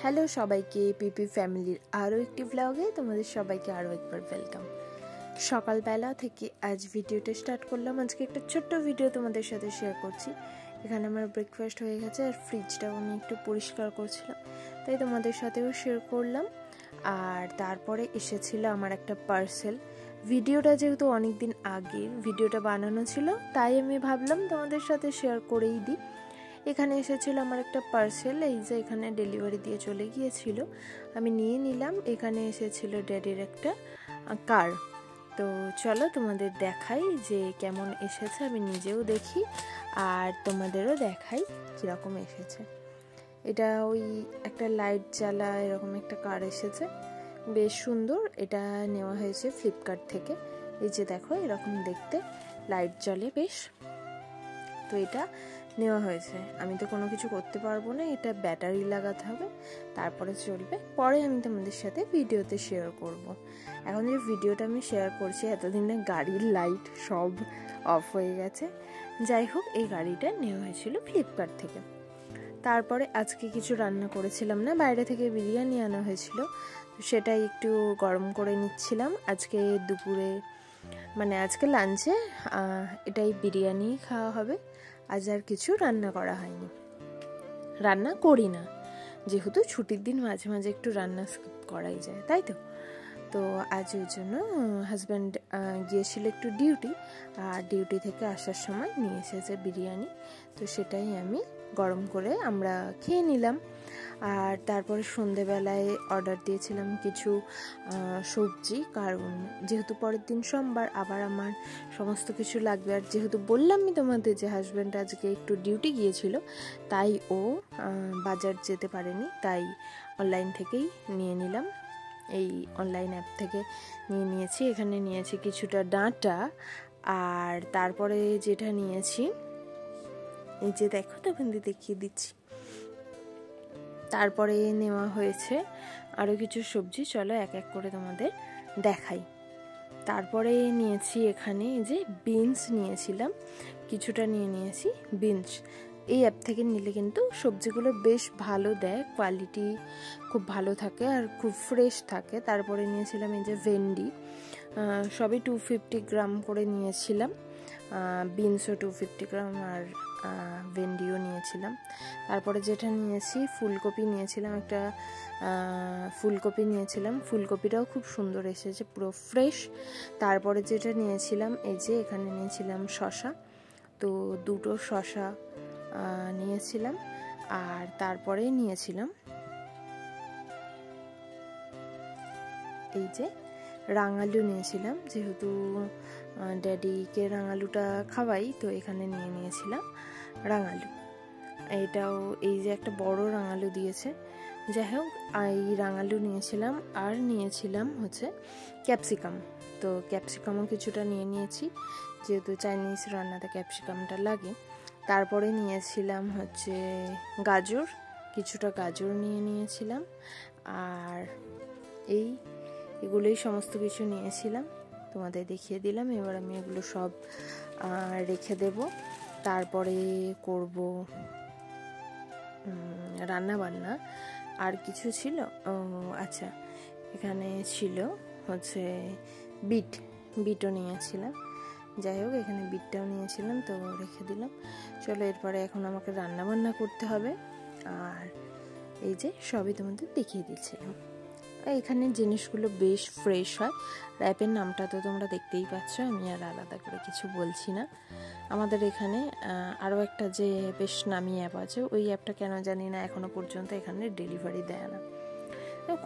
Hello সবাইকে, পিপি ফ্যামিলির আরও একটি ব্লগে তোমাদের সবাইকে আরও একবার ওয়েলকাম। সকালবেলা থেকে আজ ভিডিওটা স্টার্ট করলাম। আজকে একটা ছোট্ট ভিডিও তোমাদের সাথে শেয়ার করছি। এখানে আমার ব্রেকফাস্ট হয়ে গেছে আর ফ্রিজটাও আমি একটু পরিষ্কার করছিলাম, তাই তোমাদের সাথেও শেয়ার করলাম। আর তারপরে এসেছিল আমার একটা পার্সেল। ভিডিওটা যেহেতু অনেক দিন আগের ভিডিওটা বানানো ছিল, তাই আমি ভাবলাম তোমাদের সাথে শেয়ার করেই দিই। এখানে এসেছিল আমার একটা পার্সেল, এই যে এখানে ডেলিভারি দিয়ে চলে গিয়েছিল, আমি নিয়ে নিলাম। এখানে এসেছিল ড্যাডির একটা কার। তো চলো তোমাদের দেখাই যে কেমন এসেছে, আমি নিজেও দেখি আর তোমাদেরও দেখাই কীরকম এসেছে। এটা ওই একটা লাইট জ্বালা এরকম একটা কার এসেছে, বেশ সুন্দর। এটা নেওয়া হয়েছে ফ্লিপকার্ট থেকে। এই যে দেখো এরকম দেখতে, লাইট জ্বলে বেশ। তো এটা নেওয়া হয়েছে। আমি তো কোনো কিছু করতে পারবো না, এটা ব্যাটারি লাগাতে হবে, তারপরে চলবে। পরে আমি তোমাদের সাথে ভিডিওতে শেয়ার করব। এখন যে ভিডিওটা আমি শেয়ার করছি, এতদিনে গাড়ির লাইট সব অফ হয়ে গেছে। যাই হোক, এই গাড়িটা নেওয়া হয়েছিল ফ্লিপকার্ট থেকে। তারপরে আজকে কিছু রান্না করেছিলাম না, বাইরে থেকে বিরিয়ানি আনা হয়েছিল, সেটাই একটু গরম করে নিচ্ছিলাম। আজকে দুপুরে মানে আজকে লাঞ্চে এটাই বিরিয়ানি খাওয়া হবে। আজ আর কিছু রান্না করা হয়নি, রান্না করি না, যেহেতু ছুটির দিন মাঝে মাঝে একটু রান্না স্কিপ করাই যায়, তাই তো। তো আজ ওই জন্য হাজব্যান্ড গিয়েছিল একটু ডিউটি, আর ডিউটি থেকে আসার সময় নিয়ে এসেছে বিরিয়ানি। তো সেটাই আমি গরম করে আমরা খেয়ে নিলাম। আর তারপরে সন্ধেবেলায় অর্ডার দিয়েছিলাম কিছু সবজি, কারণ যেহেতু পরের দিন সোমবার, আবার আমার সমস্ত কিছু লাগবে। আর যেহেতু বললামই তোমাদের যে হাজব্যান্ড আজকে একটু ডিউটি গিয়েছিল, তাই ও বাজার যেতে পারেনি, তাই অনলাইন থেকেই নিয়ে নিলাম। এই অনলাইন অ্যাপ থেকে নিয়ে নিয়েছি। এখানে নিয়েছি কিছুটা ডাঁটা, আর তারপরে যেটা নিয়েছি এই যে দেখো, তখন দেখিয়ে দিচ্ছি। তারপরে নেওয়া হয়েছে আরও কিছু সবজি, চলো এক এক করে তোমাদের দেখাই। তারপরে নিয়েছি এখানে এই যে বিনস নিয়েছিলাম, কিছুটা নিয়ে নিয়েছি বিনস। এই অ্যাপ থেকে নিলে কিন্তু সবজিগুলো বেশ ভালো দেয়, কোয়ালিটি খুব ভালো থাকে আর খুব ফ্রেশ থাকে। তারপরে নিয়েছিলাম এই যে ভেন্ডি, সবই 250 গ্রাম করে নিয়েছিলাম। বিনসও 250 গ্রাম আর ভেন্ডিও নিয়েছিলাম। তারপরে যেটা নিয়েছি ফুলকপি নিয়েছিলাম, একটা ফুলকপি নিয়েছিলাম, ফুলকপিটাও খুব সুন্দর এসেছে, পুরো ফ্রেশ। তারপরে যেটা নিয়েছিলাম এই যে এখানে নিয়েছিলাম শসা, তো দুটো শসা নিয়েছিলাম। আর তারপরে নিয়েছিলাম এই যে রাঙালু নিয়েছিলাম, যেহেতু ড্যাডিকে রাঙালুটা খাওয়াই, তো এখানে নিয়ে নিয়েছিলাম রাঙালু। এটাও এই যে একটা বড় রাঙালু দিয়েছে। যাই হোক, এই রাঙালু নিয়েছিলাম। আর নিয়েছিলাম হচ্ছে ক্যাপসিকাম, তো ক্যাপসিকামও কিছুটা নিয়ে নিয়েছি, যেহেতু চাইনিজ রান্নাতে ক্যাপসিকামটা লাগে। তারপরে নিয়েছিলাম হচ্ছে গাজর, কিছুটা গাজর নিয়ে নিয়েছিলাম। আর এগুলোই সমস্ত কিছু নিয়েছিলাম, তোমাদের দেখিয়ে দিলাম। এবার আমি এগুলো সব রেখে দেব, তারপরে করব রান্না বান্না। আর কিছু ছিল, আচ্ছা এখানে ছিল হচ্ছে বিটও নিয়েছিলাম। যাই হোক, এখানে বিটটাও নিয়েছিলাম, তো রেখে দিলাম। চলো, এরপরে এখন আমাকে রান্না বান্না করতে হবে। আর এই যে সবই তোমাদের দেখিয়ে দিচ্ছিলাম। এখানে জিনিসগুলো বেশ ফ্রেশ হয়। অ্যাপের নামটা তো তোমরা দেখতেই পাচ্ছ, আমি আর আলাদা করে কিছু বলছি না। আমাদের এখানে আরও একটা যে বেশ নামি অ্যাপ আছে, ওই অ্যাপটা কেন জানি না এখনও পর্যন্ত এখানে ডেলিভারি দেয় না,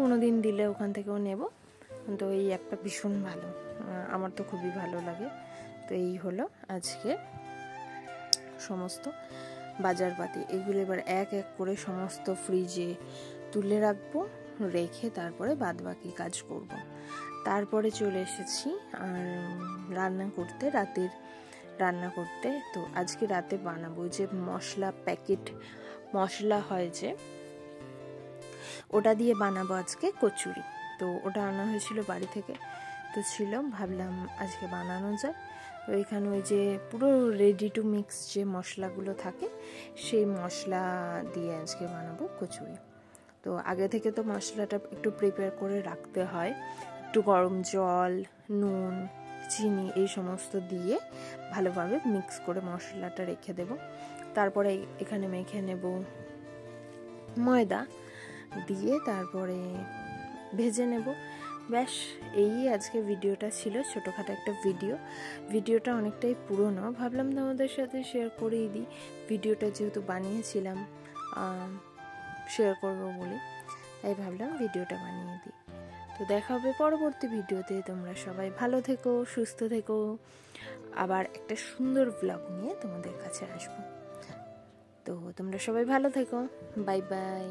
কোনো দিন দিলে ওখান থেকেও নেব। তো এই অ্যাপটা ভীষণ ভালো, আমার তো খুবই ভালো লাগে। তো এই হলো আজকে সমস্ত বাজারপাতি। এগুলো এবার এক এক করে সমস্ত ফ্রিজে তুলে রাখবো, রেখে তারপরে বাদবাকি কাজ করব। তারপরে চলে এসেছি আর রান্না করতে, রাতের রান্না করতে। তো আজকে রাতে বানাবো যে মশলা, প্যাকেট মশলা হয় যে, ওটা দিয়ে বানাবো আজকে কচুরি। তো ওটা আনা হয়েছিল বাড়ি থেকে, তো ছিল, ভাবলাম আজকে বানানো যায়। তো এখানে ওই যে পুরো রেডি টু মিক্স যে মশলাগুলো থাকে, সেই মশলা দিয়ে আজকে বানাবো কচুরি। তো আগে থেকে তো মশলাটা একটু প্রিপেয়ার করে রাখতে হয়, একটু গরম জল, নুন, চিনি এই সমস্ত দিয়ে ভালোভাবে মিক্স করে মশলাটা রেখে দেব। তারপরে এখানে মেখে নেব ময়দা দিয়ে, তারপরে ভেজে নেব। ব্যাস, এই আজকে ভিডিওটা ছিল, ছোটোখাটো একটা ভিডিওটা অনেকটাই পুরনো, ভাবলাম তোমাদের সাথে শেয়ার করেই দিই। ভিডিওটা যেহেতু বানিয়েছিলাম শেয়ার করবো বলে, তাই ভাবলাম ভিডিওটা বানিয়ে দিই। তো দেখা হবে পরবর্তী ভিডিওতে। তোমরা সবাই ভালো থেকো, সুস্থ থেকো। আবার একটা সুন্দর ব্লগ নিয়ে তোমাদের কাছে আসবো। তো তোমরা সবাই ভালো থেকো, বাই বাই।